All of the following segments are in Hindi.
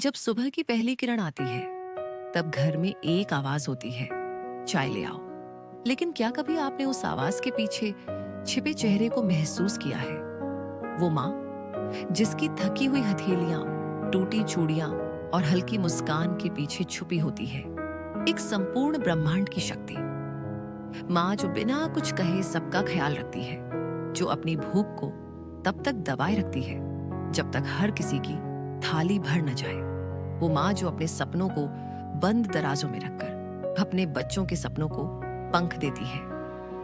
जब सुबह की पहली किरण आती है, तब घर में एक आवाज होती है, चाय ले आओ। लेकिन क्या कभी आपने उस आवाज के पीछे छिपे चेहरे को महसूस किया है? वो माँ जिसकी थकी हुई हथेलियां, टूटी चूड़ियां और हल्की मुस्कान के पीछे छुपी होती है, एक संपूर्ण ब्रह्मांड की शक्ति। माँ जो बिना कुछ कहे सबका ख्याल रखती है, जो अपनी भूख को तब तक दबाए रखती है जब तक हर किसी की थाली भर न जाए। वो माँ जो अपने सपनों को बंद दराजों में रखकर अपने बच्चों के सपनों को पंख देती है।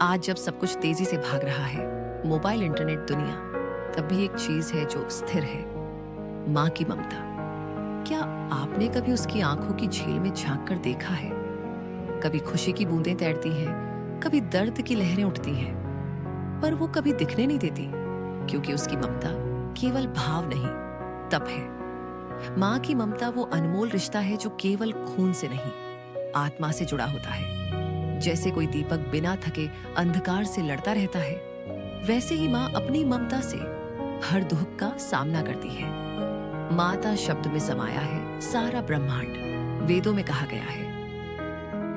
आज जब सब कुछ तेजी से भाग रहा है, मोबाइल, इंटरनेट, दुनिया, तब भी एक चीज है जो स्थिर है, माँ की ममता। क्या आपने कभी उसकी आंखों की झील में झांक कर देखा है? कभी खुशी की बूंदें तैरती हैं, कभी दर्द की लहरें उठती हैं, पर वो कभी दिखने नहीं देती, क्योंकि उसकी ममता केवल भाव नहीं, तप है। माँ की ममता वो अनमोल रिश्ता है जो केवल खून से नहीं, आत्मा से जुड़ा होता है। जैसे कोई दीपक बिना थके अंधकार से लड़ता रहता है, वैसे ही माँ अपनी ममता से हर दुख का सामना करती है। माता शब्द में समाया है सारा ब्रह्मांड। वेदों में कहा गया है,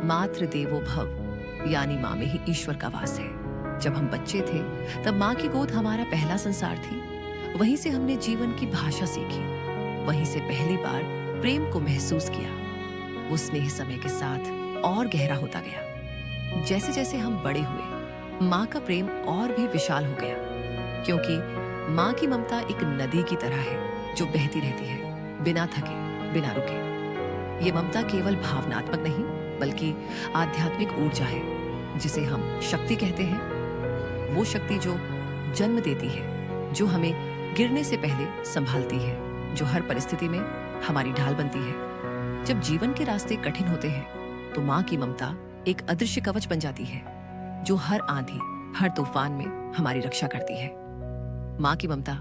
मातृ देवो भव, यानी माँ में ही ईश्वर का वास है। जब हम बच्चे थे, तब माँ की गोद हमारा पहला संसार थी। वहीं से हमने जीवन की भाषा सीखी, वहीं से पहली बार प्रेम को महसूस किया। वो स्नेह समय के साथ और गहरा होता गया। जैसे जैसे हम बड़े हुए, माँ का प्रेम और भी विशाल हो गया, क्योंकि माँ की ममता एक नदी की तरह है जो बहती रहती है, बिना थके, बिना रुके। ये ममता केवल भावनात्मक नहीं, बल्कि आध्यात्मिक ऊर्जा है, जिसे हम शक्ति कहते हैं। वो शक्ति जो जन्म देती है, जो हमें गिरने से पहले संभालती है, जो हर परिस्थिति में हमारी ढाल बनती है। जब जीवन के रास्ते कठिन होते हैं, तो माँ की ममता एक अदृश्य कवच बन जाती है, जो हर आंधी, हर तूफान में हमारी रक्षा करती है। माँ की ममता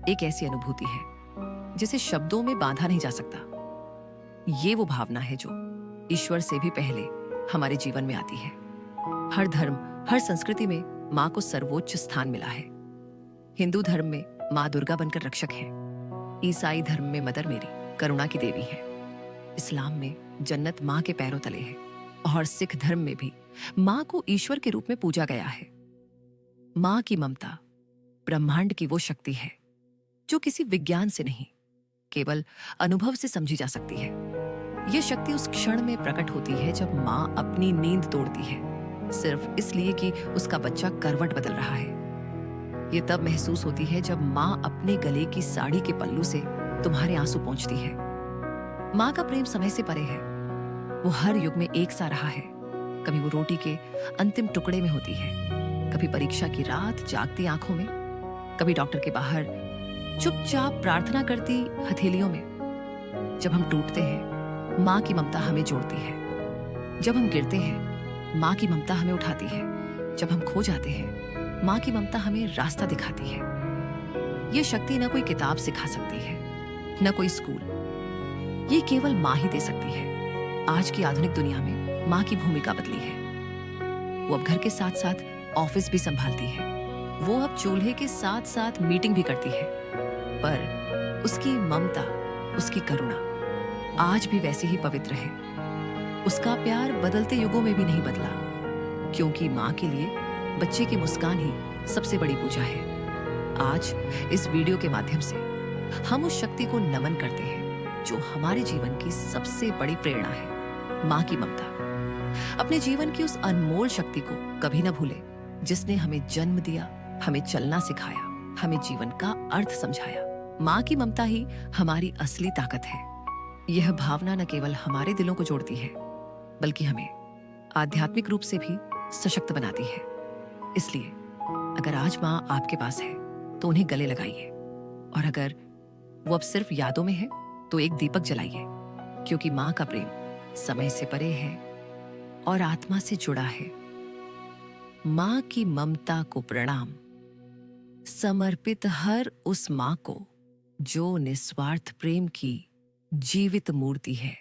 एक ऐसी अनुभूति है जिसे शब्दों में बांधा नहीं जा सकता। ये वो भावना है जो ईश्वर से भी पहले हमारे जीवन में आती है। हर धर्म, हर संस्कृति में माँ को सर्वोच्च स्थान मिला है। हिंदू धर्म में माँ दुर्गा बनकर रक्षक है, ईसाई धर्म में मदर मेरी करुणा की देवी है, इस्लाम में जन्नत माँ के पैरों तले है, और सिख धर्म में भी माँ को ईश्वर के रूप में पूजा गया है। माँ की ममता ब्रह्मांड की वो शक्ति है जो किसी विज्ञान से नहीं, केवल अनुभव से समझी जा सकती है। यह शक्ति उस क्षण में प्रकट होती है जब माँ अपनी नींद तोड़ती है, सिर्फ इसलिए कि उसका बच्चा करवट बदल रहा है। ये तब महसूस होती है जब माँ अपने गले की साड़ी के पल्लू से तुम्हारे आंसू पोंछती है। माँ का प्रेम समय से परे है। वो हर युग में एक सा रहा है। कभी वो रोटी के अंतिम टुकड़े में होती है, कभी परीक्षा की रात जागती आंखों में, कभी डॉक्टर के बाहर चुपचाप प्रार्थना करती हथेलियों में। जब हम टूटते हैं, माँ की ममता हमें जोड़ती है। जब हम गिरते हैं, माँ की ममता हमें उठाती है। जब हम खो जाते हैं, माँ की ममता हमें रास्ता दिखाती है। ये शक्ति न कोई किताब सिखा सकती है, न कोई स्कूल। ये केवल माँ ही दे सकती है। आज की आधुनिक दुनिया में माँ की भूमिका बदली है। वो अब घर के साथ साथ ऑफिस भी संभालती है। वो अब चूल्हे के साथ साथ मीटिंग भी करती है। पर उसकी ममता, उसकी करुणा आज भी वैसी ही पवित्र है। उसका प्यार बदलते युगों में भी नहीं बदला, क्योंकि माँ के लिए बच्चे की मुस्कान ही सबसे बड़ी पूजा है। आज इस वीडियो के माध्यम से हम उस शक्ति को नमन करते हैं जो हमारे जीवन की सबसे बड़ी प्रेरणा है, माँ की ममता। अपने जीवन की उस अनमोल शक्ति को कभी न भूले, जिसने हमें जन्म दिया, हमें चलना सिखाया, हमें जीवन का अर्थ समझाया। माँ की ममता ही हमारी असली ताकत है। यह भावना न केवल हमारे दिलों को जोड़ती है, बल्कि हमें आध्यात्मिक रूप से भी सशक्त बनाती है। इसलिए अगर आज माँ आपके पास है, तो उन्हें गले लगाइए, और अगर वो अब सिर्फ यादों में है, तो एक दीपक जलाइए, क्योंकि माँ का प्रेम समय से परे है और आत्मा से जुड़ा है। माँ की ममता को प्रणाम, समर्पित हर उस माँ को जो निस्वार्थ प्रेम की जीवित मूर्ति है।